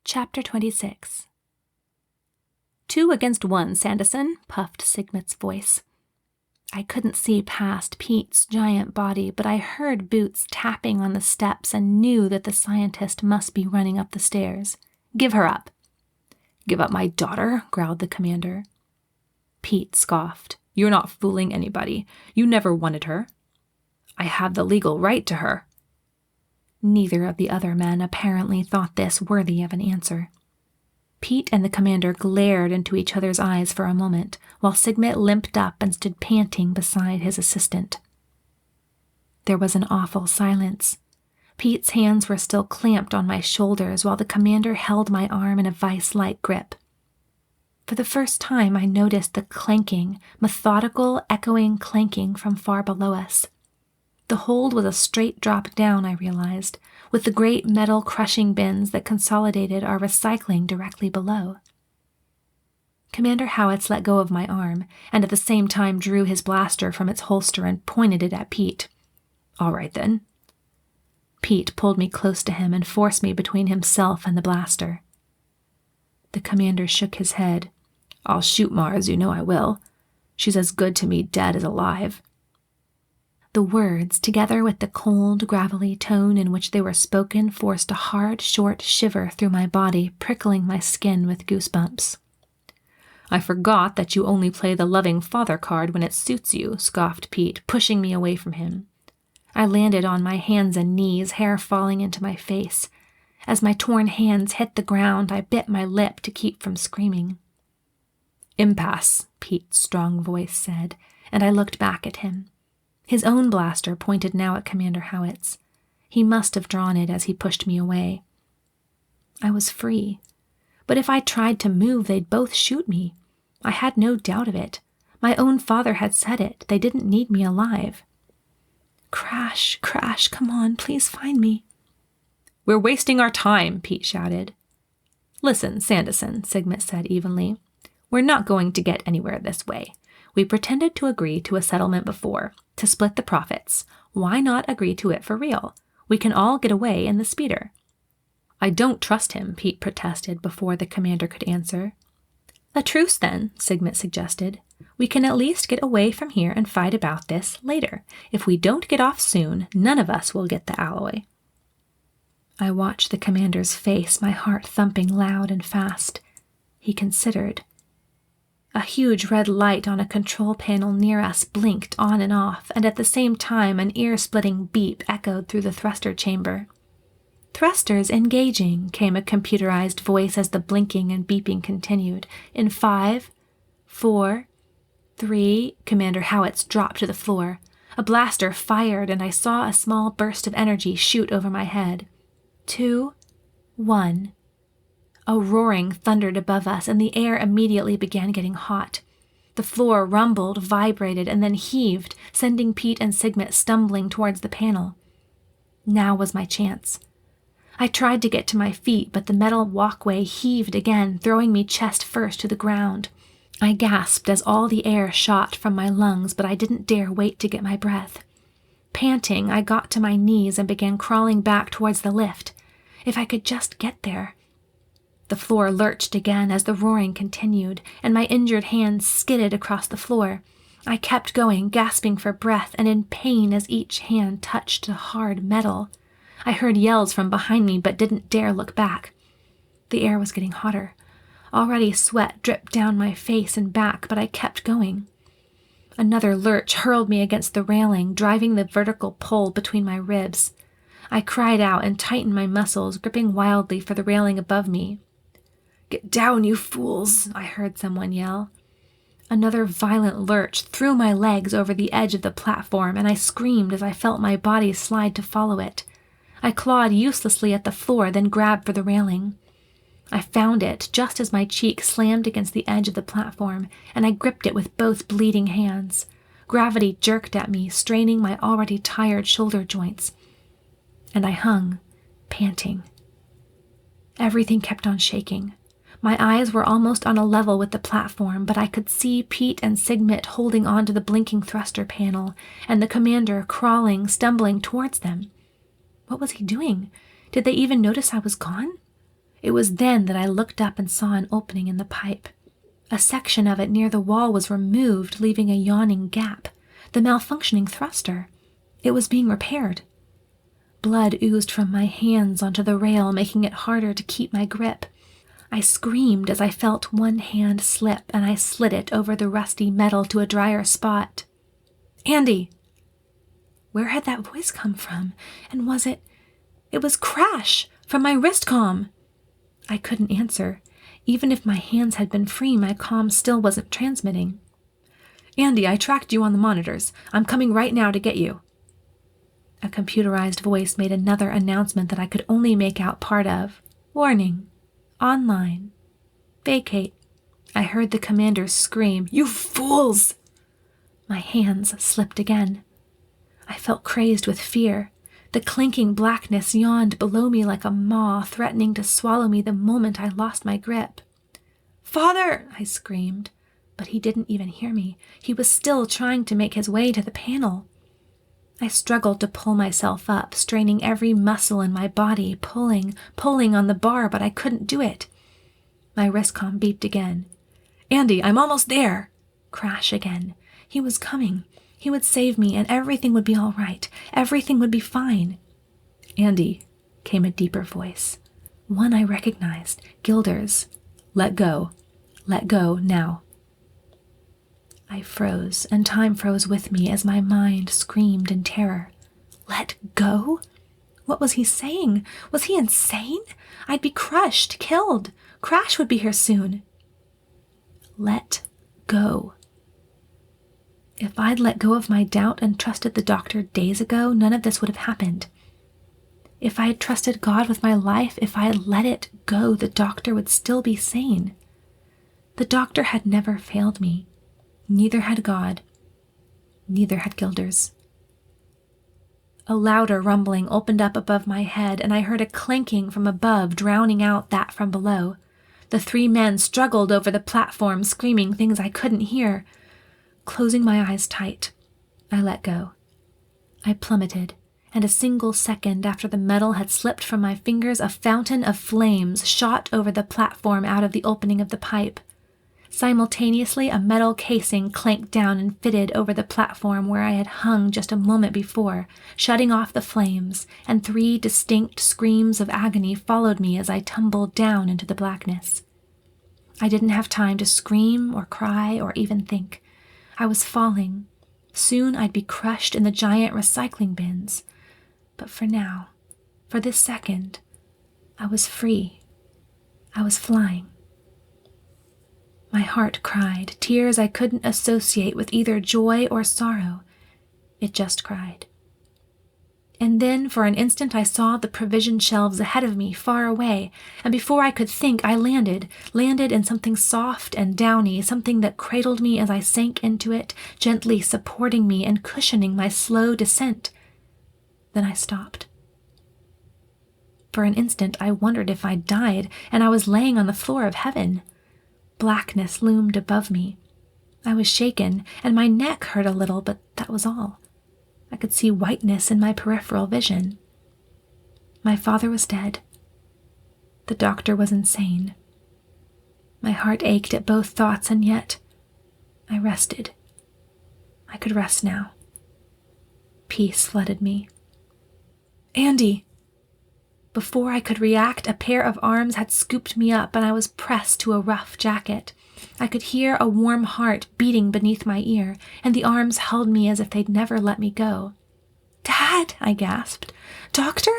Chapter 26. 2 against 1, Sanderson, puffed Sigmund's voice. I couldn't see past Pete's giant body, but I heard boots tapping on the steps and knew that the scientist must be running up the stairs. Give her up. Give up my daughter, growled the commander. Pete scoffed. You're not fooling anybody. You never wanted her. I have the legal right to her. Neither of the other men apparently thought this worthy of an answer. Pete and the commander glared into each other's eyes for a moment, while Sigmund limped up and stood panting beside his assistant. There was an awful silence. Pete's hands were still clamped on my shoulders, while the commander held my arm in a vice-like grip. For the first time, I noticed the clanking, methodical, echoing clanking from far below us. The hold was a straight drop down, I realized, with the great metal crushing bins that consolidated our recycling directly below. Commander Howitz let go of my arm, and at the same time drew his blaster from its holster and pointed it at Pete. All right, then. Pete pulled me close to him and forced me between himself and the blaster. The commander shook his head. I'll shoot Mars, you know I will. She's as good to me dead as alive. The words, together with the cold, gravelly tone in which they were spoken, forced a hard, short shiver through my body, prickling my skin with goosebumps. I forgot that you only play the loving father card when it suits you, scoffed Pete, pushing me away from him. I landed on my hands and knees, hair falling into my face. As my torn hands hit the ground, I bit my lip to keep from screaming. Impasse, Pete's strong voice said, and I looked back at him. His own blaster pointed now at Commander Howitz. He must have drawn it as he pushed me away. I was free, but if I tried to move, they'd both shoot me. I had no doubt of it. My own father had said it. They didn't need me alive. Crash, Crash, come on, please find me. We're wasting our time, Pete shouted. Listen, Sanderson, Sigmund said evenly. We're not going to get anywhere this way. We pretended to agree to a settlement before, to split the profits. Why not agree to it for real? We can all get away in the speeder. I don't trust him, Pete protested before the commander could answer. A truce then, Sigmund suggested. We can at least get away from here and fight about this later. If we don't get off soon, none of us will get the alloy. I watched the commander's face, my heart thumping loud and fast. He considered. A huge red light on a control panel near us blinked on and off, and at the same time an ear-splitting beep echoed through the thruster chamber. Thrusters engaging, came a computerized voice as the blinking and beeping continued. In 5, 4, 3, Commander Howitz dropped to the floor. A blaster fired, and I saw a small burst of energy shoot over my head. 2, 1. A roaring thundered above us, and the air immediately began getting hot. The floor rumbled, vibrated, and then heaved, sending Pete and Sigmund stumbling towards the panel. Now was my chance. I tried to get to my feet, but the metal walkway heaved again, throwing me chest first to the ground. I gasped as all the air shot from my lungs, but I didn't dare wait to get my breath. Panting, I got to my knees and began crawling back towards the lift. If I could just get there. The floor lurched again as the roaring continued, and my injured hands skidded across the floor. I kept going, gasping for breath and in pain as each hand touched the hard metal. I heard yells from behind me but didn't dare look back. The air was getting hotter. Already sweat dripped down my face and back, but I kept going. Another lurch hurled me against the railing, driving the vertical pull between my ribs. I cried out and tightened my muscles, gripping wildly for the railing above me. Get down, you fools, I heard someone yell. Another violent lurch threw my legs over the edge of the platform, and I screamed as I felt my body slide to follow it. I clawed uselessly at the floor, then grabbed for the railing. I found it just as my cheek slammed against the edge of the platform, and I gripped it with both bleeding hands. Gravity jerked at me, straining my already tired shoulder joints. And I hung, panting. Everything kept on shaking. My eyes were almost on a level with the platform, but I could see Pete and Sigmund holding on to the blinking thruster panel, and the commander crawling, stumbling towards them. What was he doing? Did they even notice I was gone? It was then that I looked up and saw an opening in the pipe. A section of it near the wall was removed, leaving a yawning gap. The malfunctioning thruster. It was being repaired. Blood oozed from my hands onto the rail, making it harder to keep my grip. I screamed as I felt one hand slip, and I slid it over the rusty metal to a drier spot. Andi! Where had that voice come from? And was it... It was Crash, from my wrist comm. I couldn't answer. Even if my hands had been free, my comm still wasn't transmitting. Andi, I tracked you on the monitors. I'm coming right now to get you. A computerized voice made another announcement that I could only make out part of. Warning. Online. Vacate. I heard the commander scream, "You fools!" My hands slipped again. I felt crazed with fear. The clinking blackness yawned below me like a maw, threatening to swallow me the moment I lost my grip. "Father!" I screamed, but he didn't even hear me. He was still trying to make his way to the panel. I struggled to pull myself up, straining every muscle in my body, pulling on the bar, but I couldn't do it. My wristcom beeped again. "Andi, I'm almost there!" Crash again. He was coming. He would save me, and everything would be all right. Everything would be fine. "Andi," came a deeper voice. One I recognized. Gilder's. "Let go. Let go, now." I froze, and time froze with me as my mind screamed in terror. Let go? What was he saying? Was he insane? I'd be crushed, killed. Crash would be here soon. Let go. If I'd let go of my doubt and trusted the doctor days ago, none of this would have happened. If I had trusted God with my life, if I had let it go, the doctor would still be sane. The doctor had never failed me. Neither had God. Neither had Gilder's. A louder rumbling opened up above my head, and I heard a clanking from above, drowning out that from below. The three men struggled over the platform, screaming things I couldn't hear. Closing my eyes tight, I let go. I plummeted, and a single second after the metal had slipped from my fingers, a fountain of flames shot over the platform out of the opening of the pipe. Simultaneously, a metal casing clanked down and fitted over the platform where I had hung just a moment before, shutting off the flames, and 3 distinct screams of agony followed me as I tumbled down into the blackness. I didn't have time to scream or cry or even think. I was falling. Soon I'd be crushed in the giant recycling bins. But for now, for this second, I was free. I was flying. My heart cried, tears I couldn't associate with either joy or sorrow. It just cried. And then, for an instant, I saw the provision shelves ahead of me, far away, and before I could think, I landed in something soft and downy, something that cradled me as I sank into it, gently supporting me and cushioning my slow descent. Then I stopped. For an instant, I wondered if I'd died, and I was laying on the floor of heaven. Blackness loomed above me. I was shaken, and my neck hurt a little, but that was all. I could see whiteness in my peripheral vision. My father was dead. The doctor was insane. My heart ached at both thoughts, and yet I rested. I could rest now. Peace flooded me. "Andi!" Before I could react, a pair of arms had scooped me up, and I was pressed to a rough jacket. I could hear a warm heart beating beneath my ear, and the arms held me as if they'd never let me go. "Dad!" I gasped. "Doctor?"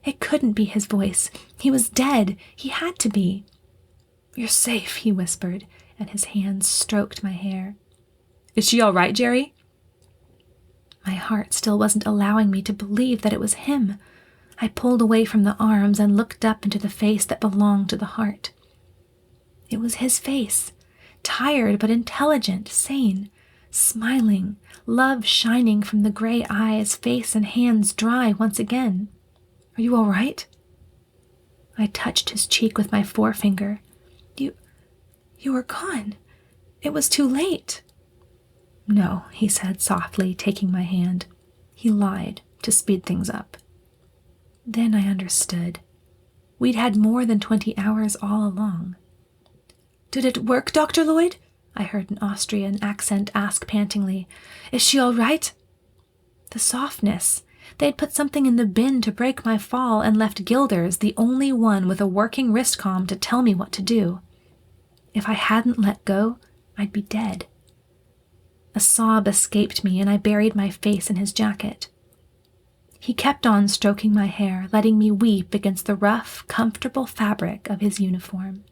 It couldn't be his voice. He was dead. He had to be. "You're safe," he whispered, and his hands stroked my hair. "Is she all right, Jerry?" My heart still wasn't allowing me to believe that it was him. I pulled away from the arms and looked up into the face that belonged to the heart. It was his face, tired but intelligent, sane, smiling, love shining from the gray eyes, face and hands dry once again. "Are you all right?" I touched his cheek with my forefinger. You were gone. It was too late." "No," he said softly, taking my hand. He lied to speed things up. Then I understood. We'd had more than 20 hours all along. "Did it work, Dr. Lloyd?" I heard an Austrian accent ask pantingly. "Is she all right?" The softness. They'd put something in the bin to break my fall and left Gilders, the only one with a working wristcom, to tell me what to do. If I hadn't let go, I'd be dead. A sob escaped me, and I buried my face in his jacket. He kept on stroking my hair, letting me weep against the rough, comfortable fabric of his uniform.